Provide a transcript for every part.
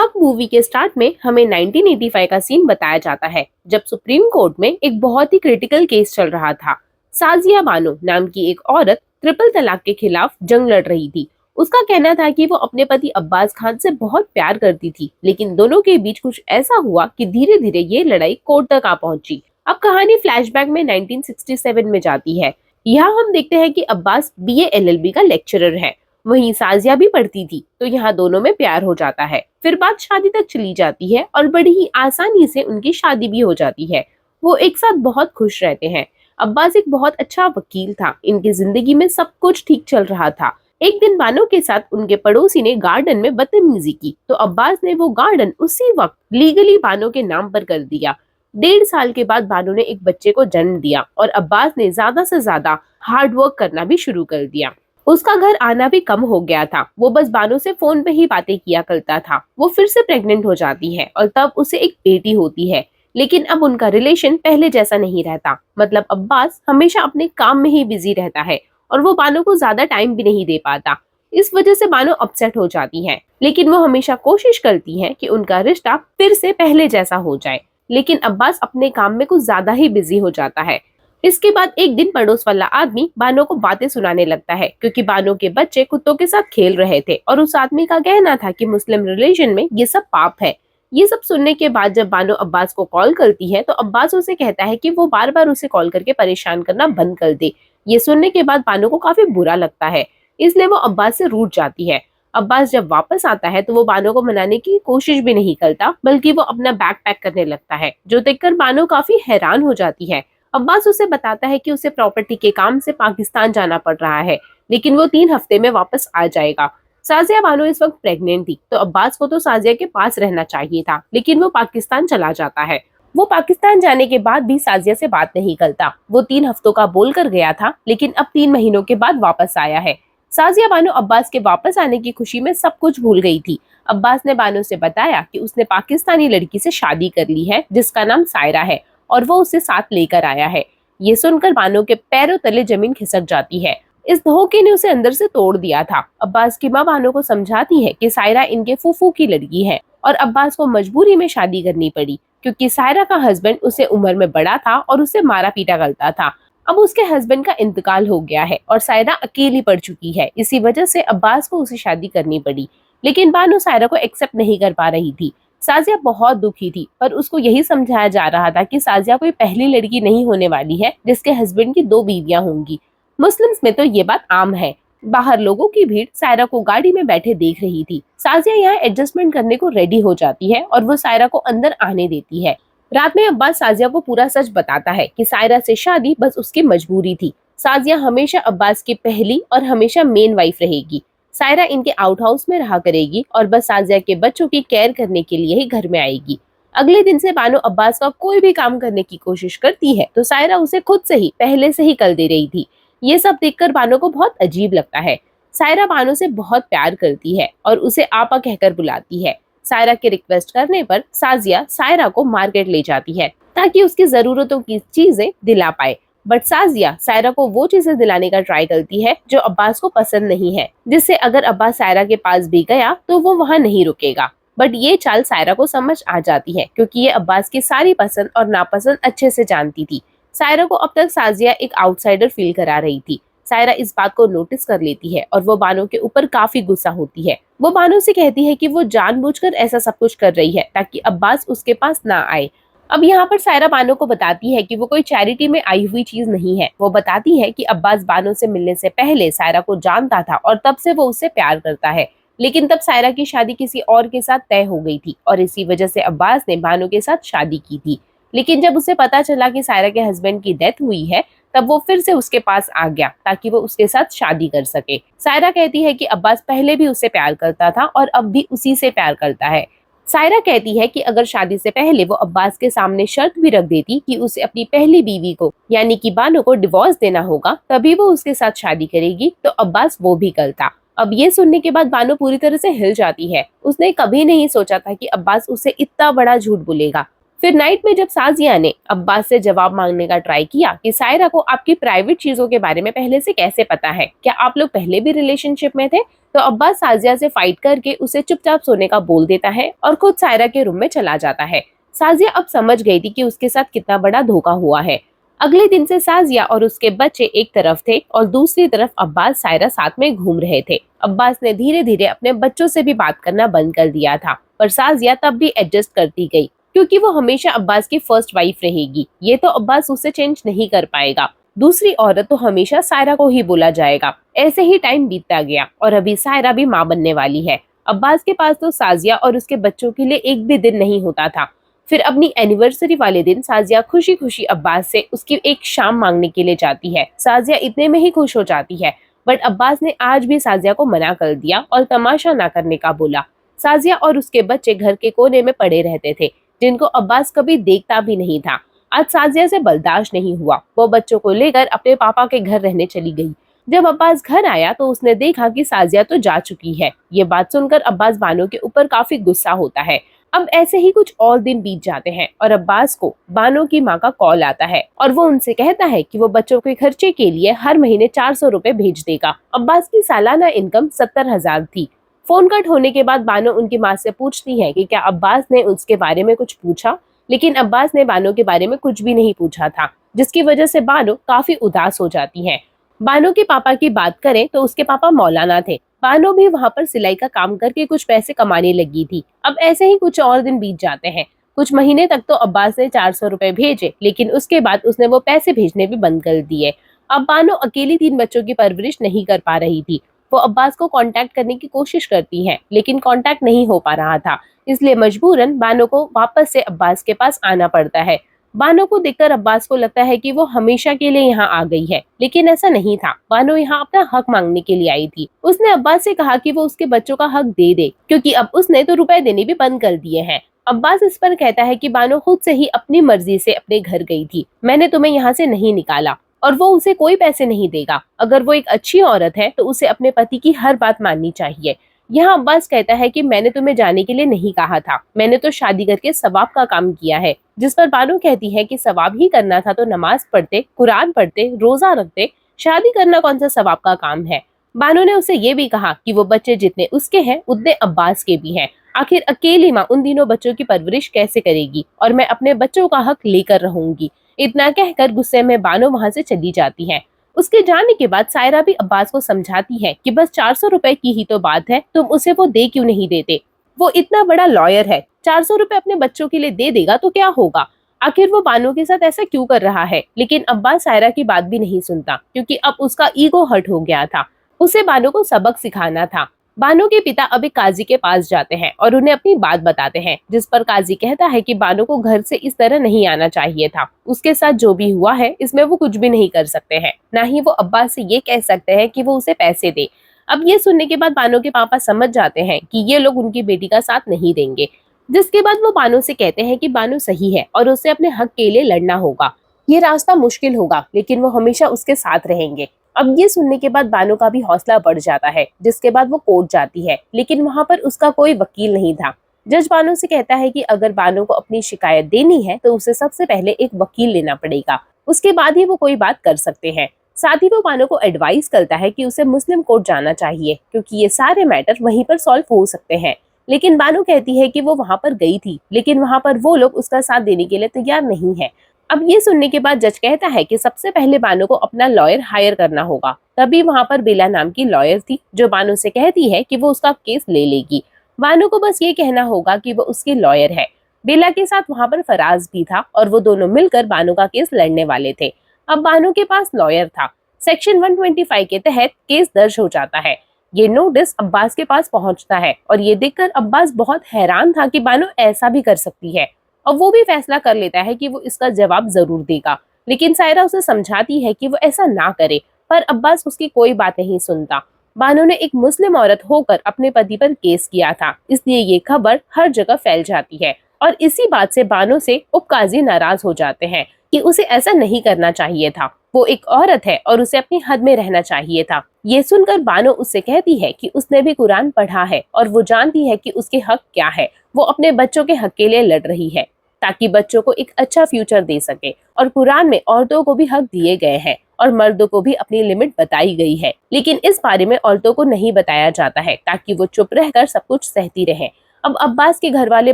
भाग मूवी के स्टार्ट में हमें 1985 का सीन बताया जाता है, जब सुप्रीम कोर्ट में एक बहुत ही क्रिटिकल केस चल रहा था। साजिया बानो नाम की एक औरत ट्रिपल तलाक के खिलाफ जंग लड़ रही थी। उसका कहना था कि वो अपने पति अब्बास खान से बहुत प्यार करती थी, लेकिन दोनों के बीच कुछ ऐसा हुआ कि धीरे धीरे ये लड़ाई कोर्ट तक आ पहुंची। अब कहानी फ्लैशबैक में 1967 में जाती है। यहाँ हम देखते हैं कि अब्बास बीए एलएलबी का लेक्चरर है। वहीं साजिया भी पढ़ती थी, तो यहाँ दोनों में प्यार हो जाता है। फिर बात शादी तक चली जाती है और बड़ी ही आसानी से उनकी शादी भी हो जाती है। वो एक साथ बहुत खुश रहते हैं। अब्बास एक बहुत अच्छा वकील था। इनकी जिंदगी में सब कुछ ठीक चल रहा था। एक दिन बानो के साथ उनके पड़ोसी ने गार्डन में बदतमीजी की, तो अब्बास ने वो गार्डन उसी वक्त लीगली बानो के नाम पर कर दिया। 1.5 साल के बाद बानो ने एक बच्चे को जन्म दिया और अब्बास ने ज्यादा से ज्यादा हार्ड वर्क करना भी शुरू कर दिया। उसका घर आना भी कम हो गया था। वो बस बानो से फोन पे ही बातें किया करता था। वो फिर से प्रेग्नेंट हो जाती है और तब उसे एक बेटी होती है। लेकिन अब उनका रिलेशन पहले जैसा नहीं रहता। मतलब अब्बास हमेशा अपने काम में ही बिजी रहता है और वो बानो को ज्यादा टाइम भी नहीं दे पाता। इस वजह से बानो अपसेट हो जाती है, लेकिन वो हमेशा कोशिश करती है कि उनका रिश्ता फिर से पहले जैसा हो जाए। लेकिन अब्बास अपने काम में कुछ ज्यादा ही बिजी हो जाता है। इसके बाद एक दिन पड़ोस वाला आदमी बानो को बातें सुनाने लगता है, क्योंकि बानो के बच्चे कुत्तों के साथ खेल रहे थे और उस आदमी का कहना था कि मुस्लिम रिलीजन में ये सब पाप है। ये सब सुनने के बाद जब बानो अब्बास को कॉल करती है, तो अब्बास उसे कहता है कि वो बार बार उसे कॉल करके परेशान करना बंद कर दे। ये सुनने के बाद बानो को काफी बुरा लगता है, इसलिए वो अब्बास से रूठ जाती है। अब्बास जब वापस आता है तो वो बानो को मनाने की कोशिश भी नहीं करता, बल्कि वो अपना बैग पैक करने लगता है, जो देखकर बानो काफी हैरान हो जाती है। अब्बास उसे बताता है कि उसे प्रॉपर्टी के काम से पाकिस्तान जाना पड़ रहा है, लेकिन वो 3 हफ्ते में वापस आ जाएगा। साजिया बानो इस वक्त प्रेग्नेंट थी, तो अब्बास को तो साजिया के पास रहना चाहिए था, लेकिन वो पाकिस्तान चला जाता है। वो पाकिस्तान जाने के बाद भी साजिया से बात नहीं करता। वो 3 हफ्तों का बोल कर गया था, लेकिन अब 3 महीनों के बाद वापस आया है। साजिया बानो अब्बास के वापस आने की खुशी में सब कुछ भूल गई थी। अब्बास ने बानो से बताया कि उसने पाकिस्तानी लड़की से शादी कर ली है, जिसका नाम सायरा है, और वो उसे साथ लेकर आया है। ये सुनकर बानो के पैरों तले जमीन खिसक जाती है। इस धोखे ने उसे अंदर से तोड़ दिया था। अब्बास की माँ बानो को समझाती है कि सायरा इनके फूफू की लड़की है और अब्बास को मजबूरी में शादी करनी पड़ी, क्योंकि सायरा का हस्बैंड उसे उम्र में बड़ा था और उसे मारा पीटा करता था। अब उसके हस्बैंड का इंतकाल हो गया है और सायरा अकेली पड़ चुकी है। इसी वजह से अब्बास को उसे शादी करनी पड़ी, लेकिन बानो सायरा को एक्सेप्ट नहीं कर पा रही थी। साजिया बहुत दुखी थी, पर उसको यही समझाया जा रहा था कि साजिया कोई पहली लड़की नहीं होने वाली है जिसके हस्बैंड की 2 बीवियां होंगी। मुस्लिम्स में तो ये बात आम है। बाहर लोगों की भीड़ सायरा को गाड़ी में बैठे देख रही थी। साजिया यहाँ एडजस्टमेंट करने को रेडी हो जाती है और वो सायरा को अंदर आने देती है। रात में अब्बास साजिया को पूरा सच बताता है कि सायरा से शादी बस उसकी मजबूरी थी। साजिया हमेशा अब्बास की पहली और हमेशा मेन वाइफ रहेगी। सायरा इनके आउट हाउस में रहा करेगी और बस साजिया के बच्चों की केयर करने के लिए ही घर में आएगी। अगले दिन से बानो अब्बास का कोई भी काम करने की कोशिश करती है, तो सायरा उसे खुद से ही पहले से ही कर दे रही थी। ये सब देखकर बानो को बहुत अजीब लगता है। सायरा बानो से बहुत प्यार करती है और उसे आपा कहकर बुलाती है। सायरा के रिक्वेस्ट करने पर साजिया सायरा को मार्केट ले जाती है, ताकि उसकी जरूरतों की चीजें दिला पाए। बट साजिया सायरा को वो चीजें दिलाने का ट्राई करती है जो अब्बास को पसंद नहीं है, जिससे अगर अब्बास सायरा के पास भी गया तो वो वहाँ नहीं रुकेगा। बट ये चाल सायरा को समझ आ जाती है, क्योंकि ये अब्बास की सारी पसंद और नापसंद अच्छे से जानती थी। सायरा को अब तक साजिया एक आउटसाइडर फील करा रही थी। सायरा इस बात को नोटिस कर लेती है और वो बानो के ऊपर काफी गुस्सा होती है। वो बानो से कहती है कि वो जानबूझकर ऐसा सब कुछ कर रही है ताकि अब्बास उसके पास ना आए। अब यहाँ पर सायरा बानो को बताती है कि वो कोई चैरिटी में आई हुई चीज नहीं है। वो बताती है कि अब्बास बानो से मिलने से पहले सायरा को जानता था और तब से वो उससे प्यार करता है, लेकिन तब सायरा की शादी किसी और के साथ तय हो गई थी और इसी वजह से अब्बास ने बानो के साथ शादी की थी। लेकिन जब उसे पता चला कि सायरा के हस्बैंड की डेथ हुई है, तब वो फिर से उसके पास आ गया ताकि वो उसके साथ शादी कर सके। सायरा कहती है कि अब्बास पहले भी उससे प्यार करता था और अब भी उसी से प्यार करता है। सायरा कहती है कि अगर शादी से पहले वो अब्बास के सामने शर्त भी रख देती कि उसे अपनी पहली बीवी को यानी कि बानो को डिवोर्स देना होगा, तभी वो उसके साथ शादी करेगी, तो अब्बास वो भी करता। अब ये सुनने के बाद बानो पूरी तरह से हिल जाती है। उसने कभी नहीं सोचा था कि अब्बास उसे इतना बड़ा झूठ बोलेगा। फिर नाइट में जब साजिया ने अब्बास से जवाब मांगने का ट्राई किया कि सायरा को आपकी प्राइवेट चीजों के बारे में पहले से कैसे पता है, क्या आप लोग पहले भी रिलेशनशिप में थे, तो अब्बास साजिया से फाइट करके उसे चुपचाप सोने का बोल देता है और खुद सायरा के रूम में चला जाता है। साजिया अब समझ गई थी कि उसके साथ कितना बड़ा धोखा हुआ है। अगले दिन से साजिया और उसके बच्चे एक तरफ थे और दूसरी तरफ अब्बास सायरा साथ में घूम रहे थे। अब्बास ने धीरे धीरे अपने बच्चों से भी बात करना बंद कर दिया था, पर साजिया तब भी एडजस्ट करती गई क्योंकि वो हमेशा अब्बास की फर्स्ट वाइफ रहेगी। ये तो अब्बास उसे चेंज नहीं कर पाएगा। दूसरी औरत तो हमेशा सायरा को ही बोला जाएगा। ऐसे ही टाइम बीतता गया और अभी सायरा भी माँ बनने वाली है। अब्बास के पास तो साजिया और उसके बच्चों के लिए एक भी दिन नहीं होता था। फिर अपनी एनिवर्सरी वाले दिन साजिया खुशी खुशी अब्बास से उसकी एक शाम मांगने के लिए जाती है। साजिया इतने में ही खुश हो जाती है, बट अब्बास ने आज भी साजिया को मना कर दिया और तमाशा ना करने का बोला। साजिया और उसके बच्चे घर के कोने में पड़े रहते थे, जिनको अब्बास कभी देखता भी नहीं था। आज साजिया से बर्दाश्त नहीं हुआ। वो बच्चों को लेकर अपने पापा के घर रहने चली गई। जब अब्बास घर आया तो उसने देखा कि साजिया तो जा चुकी है। ये बात सुनकर अब्बास बानो के ऊपर काफी गुस्सा होता है। अब ऐसे ही कुछ और दिन बीत जाते हैं और अब्बास को बानो की माँ का कॉल आता है और वो उनसे कहता है कि वो बच्चों के खर्चे के लिए हर महीने 400 रुपए भेज देगा। अब्बास की सालाना इनकम 70,000 थी। फोन कट होने के बाद बानो उनकी माँ से पूछती है कि क्या अब्बास ने उसके बारे में कुछ पूछा, लेकिन अब्बास ने बानो के बारे में कुछ भी नहीं पूछा था, जिसकी वजह से बानो काफी उदास हो जाती है। बानो के पापा की बात करें तो उसके पापा मौलाना थे। बानो भी वहाँ पर सिलाई का काम करके कुछ पैसे कमाने लगी थी। अब ऐसे ही कुछ और दिन बीत जाते हैं। कुछ महीने तक तो अब्बास ने 400 रुपए भेजे, लेकिन उसके बाद उसने वो पैसे भेजने भी बंद कर दिए। अब बानो अकेली 3 बच्चों की परवरिश नहीं कर पा रही थी। वो अब्बास को कांटेक्ट करने की कोशिश करती है, लेकिन कांटेक्ट नहीं हो पा रहा था। इसलिए मजबूरन बानो को वापस से अब्बास के पास आना पड़ता है। बानो को देखकर अब्बास को लगता है कि वो हमेशा के लिए यहाँ आ गई है, लेकिन ऐसा नहीं था। बानो यहाँ अपना हक मांगने के लिए आई थी। उसने अब्बास से कहा कि वो उसके बच्चों का हक दे दे, क्योंकि अब उसने तो रुपए देने भी बंद कर दिए हैं। अब्बास इस पर कहता है कि बानो खुद से ही अपनी मर्जी से अपने घर गई थी, मैंने तुम्हें यहाँ से नहीं निकाला, और वो उसे कोई पैसे नहीं देगा। अगर वो एक अच्छी औरत है तो उसे अपने पति की हर बात माननी चाहिए। यहाँ अब्बास कहता है कि मैंने तुम्हें जाने के लिए नहीं कहा था, मैंने तो शादी करके सवाब का काम किया है। जिस पर बानो कहती है कि सवाब ही करना था तो नमाज पढ़ते, कुरान पढ़ते, रोजा रखते, शादी करना कौन सा सवाब का काम है। बानो ने उसे ये भी कहा कि वो बच्चे जितने उसके हैं उतने अब्बास के भी हैं। आखिर अकेली माँ उन दिनों बच्चों की परवरिश कैसे करेगी, और मैं अपने बच्चों का हक लेकर रहूंगी। इतना कहकर गुस्से में बानो वहां से चली जाती है। उसके जाने के बाद सायरा भी अब्बास को समझाती है कि बस 400 रुपए की ही तो बात है, तुम उसे वो दे क्यों नहीं देते। वो इतना बड़ा लॉयर है, 400 रुपए अपने बच्चों के लिए दे देगा तो क्या होगा। आखिर वो बानो के साथ ऐसा क्यों कर रहा है। लेकिन अब्बास सायरा की बात भी नहीं सुनता, क्योंकि अब उसका ईगो हर्ट हो गया था। उसे बानो को सबक सिखाना था। बानो के पिता अब एक काजी के पास जाते हैं और उन्हें अपनी बात बताते हैं, जिस पर काजी कहता है कि बानो को घर से इस तरह नहीं आना चाहिए था। उसके साथ जो भी हुआ है इसमें वो कुछ भी नहीं कर सकते हैं, ना ही वो अब्बास से ये कह सकते हैं कि वो उसे पैसे दे। अब ये सुनने के बाद बानो के पापा समझ जाते हैं कि ये लोग उनकी बेटी का साथ नहीं देंगे, जिसके बाद वो बानो से कहते हैं कि बानो सही है और उसे अपने हक के लिए लड़ना होगा। ये रास्ता मुश्किल होगा, लेकिन वो हमेशा उसके साथ रहेंगे। अब ये सुनने के बाद बानो का भी हौसला बढ़ जाता है, जिसके बाद वो कोर्ट जाती है, लेकिन वहाँ पर उसका कोई वकील नहीं था। जज बानो से कहता है कि अगर बानो को अपनी शिकायत देनी है तो उसे सबसे पहले एक वकील लेना पड़ेगा, उसके बाद ही वो कोई बात कर सकते हैं। साथ ही वो बानो को एडवाइस करता है कि उसे मुस्लिम कोर्ट जाना चाहिए, क्योंकि ये सारे मैटर वहीं पर सॉल्व हो सकते हैं। लेकिन बानो कहती है कि वो वहाँ पर गई थी, लेकिन वहाँ पर वो लोग उसका साथ देने के लिए तैयार नहीं है। अब ये सुनने के बाद जज कहता है कि सबसे पहले बानो को अपना लॉयर हायर करना होगा। तभी वहाँ पर बेला नाम की लॉयर थी, जो बानो से कहती है कि वो उसका केस ले लेगी। बानो को बस ये कहना होगा कि वो उसकी लॉयर है। बेला के साथ वहाँ पर फराज भी था और वो दोनों मिलकर बानो का केस लड़ने वाले थे। अब बानो के पास लॉयर था। सेक्शन 125 के तहत केस दर्ज हो जाता है। ये नोटिस अब्बास के पास पहुंचता है और ये देखकर अब्बास बहुत हैरान था कि बानो ऐसा भी कर सकती है, और वो भी फैसला कर लेता है कि वो इसका जवाब जरूर देगा। लेकिन सायरा उसे समझाती है कि वो ऐसा ना करे, पर अब्बास उसकी कोई बात नहीं सुनता। बानो ने एक मुस्लिम औरत होकर अपने पति पर केस किया था, इसलिए ये खबर हर जगह फैल जाती है, और इसी बात से बानो से उपकाजी नाराज हो जाते हैं कि उसे ऐसा नहीं करना चाहिए था। वो एक औरत है और उसे अपनी हद में रहना चाहिए था। ये सुनकर बानो उससे कहती है कि उसने भी कुरान पढ़ा है और वो जानती है कि उसके हक क्या है। वो अपने बच्चों के हक के लिए लड़ रही है। ताकि बच्चों को एक अच्छा फ्यूचर दे सके। और कुरान में औरतों को भी हक दिए गए हैं और मर्दों को भी अपनी लिमिट बताई गई है, लेकिन इस बारे में औरतों को नहीं बताया जाता है ताकि वो चुप रहकर सब कुछ सहती रहे। अब अब्बास के घर वाले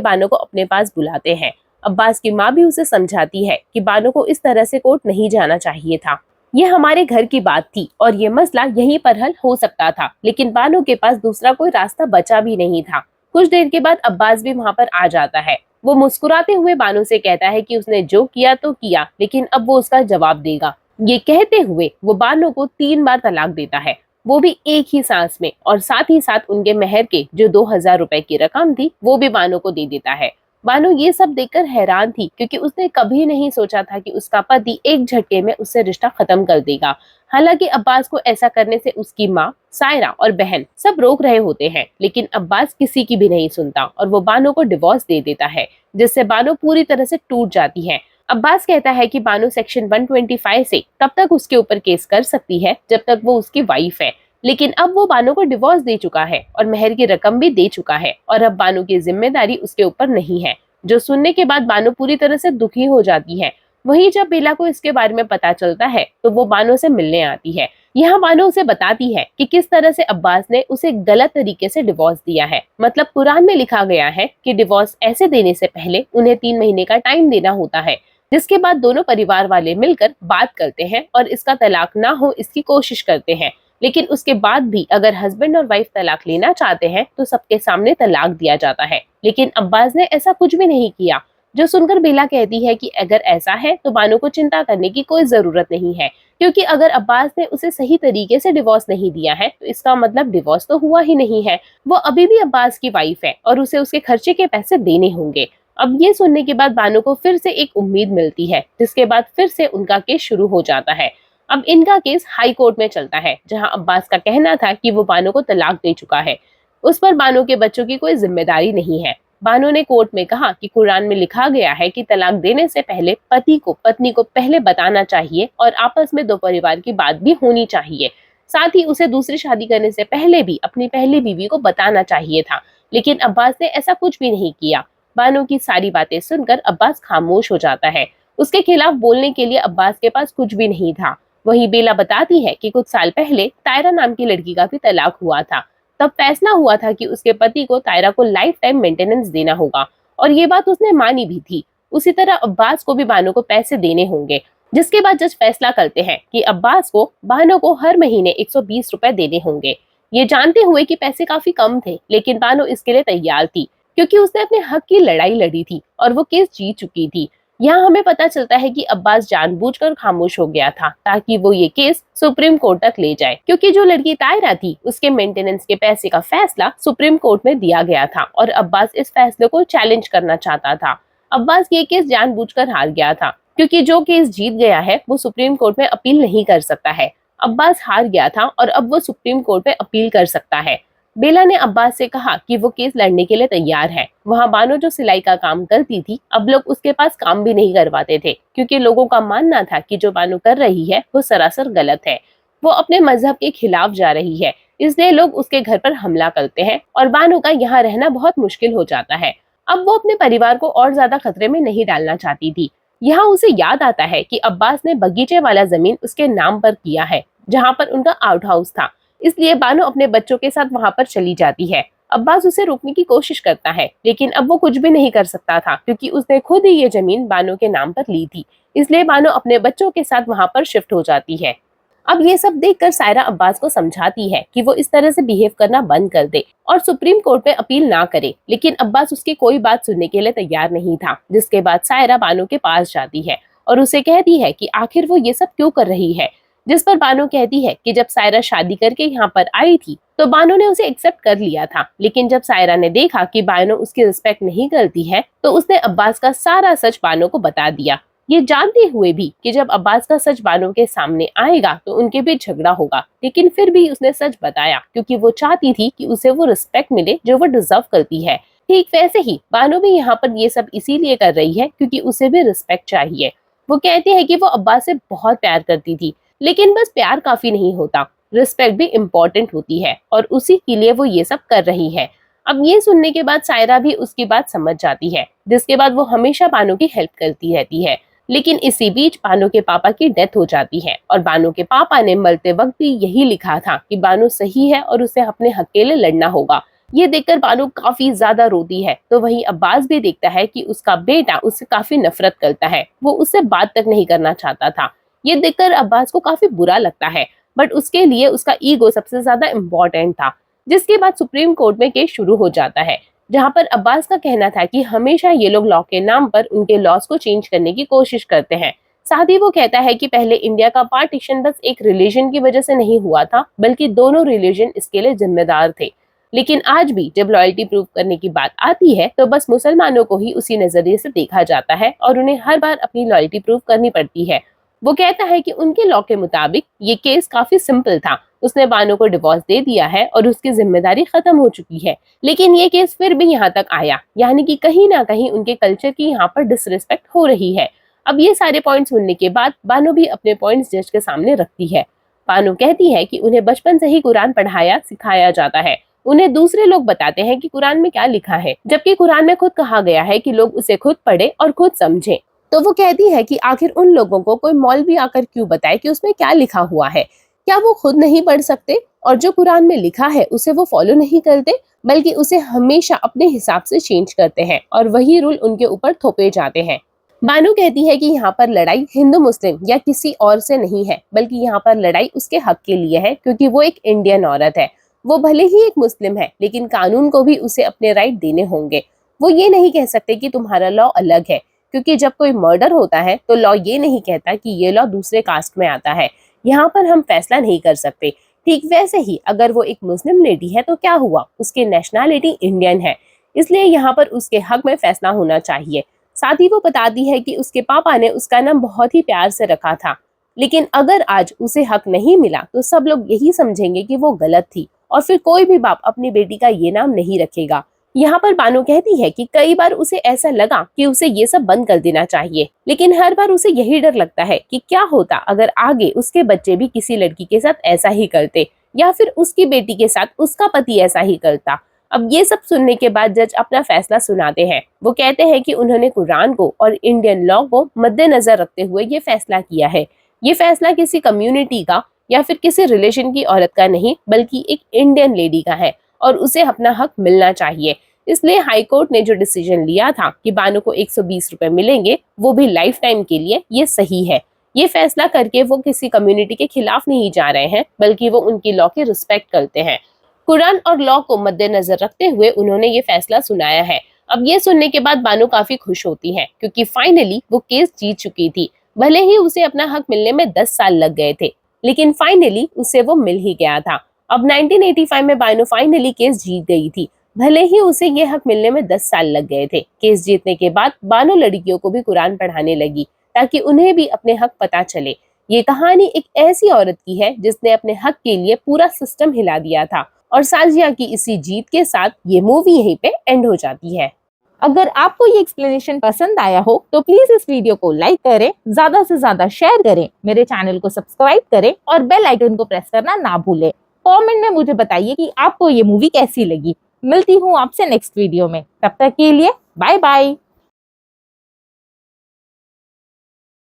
बानो को अपने पास बुलाते हैं। अब्बास की माँ भी उसे समझाती है कि बानो को इस तरह से कोर्ट नहीं जाना चाहिए था। ये हमारे घर की बात थी और ये मसला यहीं पर हल हो सकता था, लेकिन बानो के पास दूसरा कोई रास्ता बचा भी नहीं था। कुछ देर के बाद अब्बास भी वहाँ पर आ जाता है। वो मुस्कुराते हुए बानो से कहता है कि उसने जो किया तो किया, लेकिन अब वो उसका जवाब देगा। ये कहते हुए वो बानो को 3 बार तलाक देता है, वो भी एक ही सांस में, और साथ ही साथ उनके मेहर के जो 2,000 रुपए की रकम थी वो भी बानो को दे देता है। बानो ये सब देखकर हैरान थी, क्योंकि उसने कभी नहीं सोचा था कि उसका पति एक झटके में उससे रिश्ता खत्म कर देगा। हालांकि अब्बास को ऐसा करने से उसकी माँ, सायरा और बहन सब रोक रहे होते हैं, लेकिन अब्बास किसी की भी नहीं सुनता और वो बानो को डिवोर्स दे देता है, जिससे बानो पूरी तरह से टूट जाती है। अब्बास कहता है कि बानो सेक्शन 125 से तब तक उसके ऊपर केस कर सकती है जब तक वो उसकी वाइफ है, लेकिन अब वो बानो को डिवोर्स दे चुका है और मेहर की रकम भी दे चुका है और अब बानो की जिम्मेदारी उसके ऊपर नहीं है। जो सुनने के बाद बानो पूरी तरह से दुखी हो जाती है। वहीं जब बेला को इसके बारे में पता चलता है तो वो बानो से मिलने आती है। यहाँ बानो उसे बताती है कि किस तरह से अब्बास ने उसे गलत तरीके से डिवोर्स दिया है। मतलब कुरान में लिखा गया है कि डिवोर्स ऐसे देने से पहले उन्हें 3 महीने का टाइम देना होता है, जिसके बाद दोनों परिवार वाले मिलकर बात करते हैं और इसका तलाक ना हो इसकी कोशिश करते हैं। लेकिन उसके बाद भी अगर हस्बैंड और वाइफ तलाक लेना चाहते हैं तो सबके सामने तलाक दिया जाता है, लेकिन अब्बास ने ऐसा कुछ भी नहीं किया। जो सुनकर बेला कहती है कि अगर ऐसा है तो बानो को चिंता करने की कोई जरूरत नहीं है, क्योंकि अगर अब्बास ने उसे सही तरीके से डिवोर्स नहीं दिया है तो इसका मतलब डिवोर्स तो हुआ ही नहीं है। वो अभी भी अब्बास की वाइफ है और उसे उसके खर्चे के पैसे देने होंगे। अब ये सुनने के बाद बानो को फिर से एक उम्मीद मिलती है, जिसके बाद फिर से उनका केस शुरू हो जाता है। अब इनका केस हाई कोर्ट में चलता है, जहां अब्बास का कहना था कि वो बानो को तलाक दे चुका है, उस पर बानो के बच्चों की कोई जिम्मेदारी नहीं है। बानो ने कोर्ट में कहा कि कुरान में लिखा गया है कि तलाक देने से पहले पति को पत्नी को पहले बताना चाहिए और आपस में दो परिवार की बात भी होनी चाहिए। साथ ही उसे दूसरी शादी करने से पहले भी अपनी पहली बीवी को बताना चाहिए था, लेकिन अब्बास ने ऐसा कुछ भी नहीं किया। बानो की सारी बातें सुनकर अब्बास खामोश हो जाता है। उसके खिलाफ बोलने के लिए अब्बास के पास कुछ भी नहीं था। वहीं बेला बताती है कि कुछ साल पहले तायरा नाम की लड़की का भी तलाक हुआ था। तब फैसला हुआ था कि उसके पति को तायरा को लाइफ टाइम मेंटेनेंस देना होगा, और ये बात उसने मानी भी थी। उसी तरह अब्बास को भी बानो को पैसे देने होंगे, जिसके बाद जज फैसला करते हैं कि अब्बास को बानो को हर महीने 120 रुपए देने होंगे। ये जानते हुए कि पैसे काफी कम थे, लेकिन बानो इसके लिए तैयार थी, क्योंकि उसने अपने हक की लड़ाई लड़ी थी और वो केस जीत चुकी थी। यहाँ हमें पता चलता है कि अब्बास जानबूझकर खामोश हो गया था ताकि वो ये केस सुप्रीम कोर्ट तक ले जाए, क्योंकि जो लड़की तायरा थी उसके मेंटेनेंस के पैसे का फैसला सुप्रीम कोर्ट में दिया गया था और अब्बास इस फैसले को चैलेंज करना चाहता था। अब्बास ये केस जानबूझकर हार गया था, क्योंकि जो केस जीत गया है वो सुप्रीम कोर्ट में अपील नहीं कर सकता है। अब्बास हार गया था और अब वो सुप्रीम कोर्ट में अपील कर सकता है। बेला ने अब्बास से कहा कि वो केस लड़ने के लिए तैयार है। वहाँ बानो जो सिलाई का काम करती थी, अब लोग उसके पास काम भी नहीं करवाते थे, क्योंकि लोगों का मानना था कि जो बानो कर रही है वो सरासर गलत है। वो अपने मजहब के खिलाफ जा रही है, इसलिए लोग उसके घर पर हमला करते हैं और बानो का यहाँ रहना बहुत मुश्किल हो जाता है। अब वो अपने परिवार को और ज्यादा खतरे में नहीं डालना चाहती थी। यहाँ उसे याद आता है कि अब्बास ने बगीचे वाला जमीन उसके नाम पर किया है, जहाँ पर उनका आउट हाउस था, इसलिए बानो अपने बच्चों के साथ वहां पर चली जाती है। अब्बास उसे रोकने की कोशिश करता है, लेकिन अब वो कुछ भी नहीं कर सकता था, क्योंकि उसने खुद ही ये जमीन बानो के नाम पर ली थी। इसलिए बानो अपने बच्चों के साथ वहां पर शिफ्ट हो जाती है। अब ये सब देखकर सायरा अब्बास को समझाती है कि वो इस तरह से बिहेव करना बंद कर दे और सुप्रीम कोर्ट में अपील ना करे, लेकिन अब्बास उसकी कोई बात सुनने के लिए तैयार नहीं था। जिसके बाद सायरा बानो के पास जाती है और उसे कहती है कि आखिर वो ये सब क्यों कर रही है। जिस पर बानो कहती है कि जब सायरा शादी करके यहाँ पर आई थी तो बानो ने उसे एक्सेप्ट कर लिया था, लेकिन जब सायरा ने देखा कि बानो उसकी रिस्पेक्ट नहीं करती है तो उसने अब्बास का सारा सच बानो को बता दिया, ये जानते हुए भी कि जब अब्बास का सच बानो के सामने आएगा तो उनके बीच झगड़ा होगा। लेकिन फिर भी उसने सच बताया, क्योंकि वो चाहती थी कि उसे वो रिस्पेक्ट मिले जो वो डिजर्व करती है। ठीक वैसे ही बानो भी यहाँ पर ये सब इसीलिए कर रही है क्योंकि उसे भी रिस्पेक्ट चाहिए। वो कहती है कि वो अब्बास से बहुत प्यार करती थी, लेकिन बस प्यार काफी नहीं होता, रिस्पेक्ट भी इम्पोर्टेंट होती है और उसी के लिए वो ये सब कर रही है। अब ये सुनने के बाद सायरा भी उसकी बात समझ जाती है, जिसके बाद वो हमेशा बानो की हेल्प करती रहती है। लेकिन इसी बीच बानो के पापा की डेथ हो जाती है और बानो के पापा ने मरते वक्त भी यही लिखा था कि बानो सही है और उसे अपने हक के लिए लड़ना होगा। ये देखकर बानो काफी ज्यादा रोती है। तो वहीं अब्बास भी देखता है कि उसका बेटा उससे काफी नफरत करता है, वो उससे बात तक नहीं करना चाहता था। ये देखकर अब्बास को काफी बुरा लगता है, बट उसके लिए उसका ईगो सबसे ज्यादा इम्पोर्टेंट था। जिसके बाद सुप्रीम कोर्ट में केस शुरू हो जाता है, जहां पर अब्बास का कहना था कि हमेशा ये लोग लॉ के नाम पर उनके लॉस को चेंज करने की कोशिश करते हैं। साथ ही वो कहता है कि पहले इंडिया का पार्टीशन बस एक रिलीजन की वजह से नहीं हुआ था, बल्कि दोनों रिलीजन इसके लिए जिम्मेदार थे। लेकिन आज भी जब लॉयल्टी प्रूव करने की बात आती है तो बस मुसलमानों को ही उसी नजरिए से देखा जाता है और उन्हें हर बार अपनी लॉयल्टी प्रूव करनी पड़ती है। वो कहता है कि उनके लॉ के मुताबिक ये केस काफी सिंपल था, उसने बानो को डिवोर्स दे दिया है और उसकी जिम्मेदारी खत्म हो चुकी है। लेकिन ये केस फिर भी यहाँ तक आया, यानी कि कहीं ना कहीं उनके कल्चर की यहाँ पर डिसरिस्पेक्ट हो रही है। अब ये सारे पॉइंट्स सुनने के बाद बानो भी अपने पॉइंट्स जज के सामने रखती है। बानो कहती है कि उन्हें बचपन से ही कुरान पढ़ाया सिखाया जाता है। उन्हें दूसरे लोग बताते हैं कि कुरान में क्या लिखा है, जबकि कुरान में खुद कहा गया है कि लोग उसे खुद पढ़े और खुद समझें। तो वो कहती है कि आखिर उन लोगों को कोई मौलवी आकर क्यों बताए कि उसमें क्या लिखा हुआ है। क्या वो खुद नहीं पढ़ सकते और जो कुरान में लिखा है उसे वो फॉलो नहीं करते, बल्कि उसे हमेशा अपने हिसाब से चेंज करते हैं और वही रूल उनके ऊपर थोपे जाते हैं। बानो कहती है कि यहाँ पर लड़ाई हिंदू मुस्लिम या किसी और से नहीं है, बल्कि यहाँ पर लड़ाई उसके हक के लिए है, क्योंकि वो एक इंडियन औरत है। वो भले ही एक मुस्लिम है, लेकिन कानून को भी उसे अपने राइट देने होंगे। वो ये नहीं कह सकते कि तुम्हारा लॉ अलग है, क्योंकि जब कोई मर्डर होता है तो लॉ ये नहीं कहता कि ये लॉ दूसरे कास्ट में आता है, यहाँ पर हम फैसला नहीं कर सकते। ठीक वैसे ही अगर वो एक मुस्लिम लेडी है तो क्या हुआ, उसकी नेशनैलिटी इंडियन है, इसलिए यहाँ पर उसके हक में फैसला होना चाहिए। साथ ही वो बताती है कि उसके पापा ने उसका नाम बहुत ही प्यार से रखा था, लेकिन अगर आज उसे हक नहीं मिला तो सब लोग यही समझेंगे कि वो गलत थी और फिर कोई भी बाप अपनी बेटी का ये नाम नहीं रखेगा। यहाँ पर बानो कहती है कि कई बार उसे ऐसा लगा कि उसे ये सब बंद कर देना चाहिए, लेकिन हर बार उसे यही डर लगता है कि क्या होता अगर आगे उसके बच्चे भी किसी लड़की के साथ ऐसा ही करते, या फिर उसकी बेटी के साथ उसका पति ऐसा ही करता। अब ये सब सुनने के बाद जज अपना फैसला सुनाते हैं। वो कहते हैं कि उन्होंने कुरान को और इंडियन लॉ को मद्देनजर रखते हुए ये फैसला किया है। ये फैसला किसी कम्युनिटी का या फिर किसी रिलेशन की औरत का नहीं, बल्कि एक इंडियन लेडी का है और उसे अपना हक मिलना चाहिए। इसलिए हाई कोर्ट ने जो डिसीजन लिया था कि बानो को 120 रुपए मिलेंगे, वो भी लाइफ टाइम के लिए, ये सही है। ये फैसला करके वो किसी कम्युनिटी के खिलाफ नहीं जा रहे हैं, बल्कि वो उनकी लॉ की रिस्पेक्ट करते हैं। कुरान और लॉ को मद्देनजर रखते हुए उन्होंने ये फैसला सुनाया है। अब ये सुनने के बाद बानो काफी खुश होती है, क्योंकि फाइनली वो केस जीत चुकी थी। भले ही उसे अपना हक मिलने में 10 साल लग गए थे, लेकिन फाइनली उसे वो मिल ही गया था। अब 1985 में बानो फाइनली केस जीत गई थी। भले ही उसे ये हक मिलने में 10 साल लग गए थे। केस जीतने के बाद बानो लड़कियों को भी कुरान पढ़ाने लगी, ताकि उन्हें भी अपने हक पता चले। ये कहानी एक ऐसी औरत की है जिसने अपने हक के लिए पूरा सिस्टम हिला दिया था, और साजिया की इसी जीत के साथ ये मूवी यहीं पे एंड हो जाती है। अगर आपको ये एक्सप्लेनेशन पसंद आया हो तो प्लीज इस वीडियो को लाइक करें, ज्यादा से ज्यादा शेयर करें, मेरे चैनल को सब्सक्राइब करें और बेल आइकन को प्रेस करना ना भूलें। कमेंट में मुझे बताइए कि आपको ये मूवी कैसी लगी। मिलती हूँ आपसे नेक्स्ट वीडियो में, तब तक के लिए बाय बाय।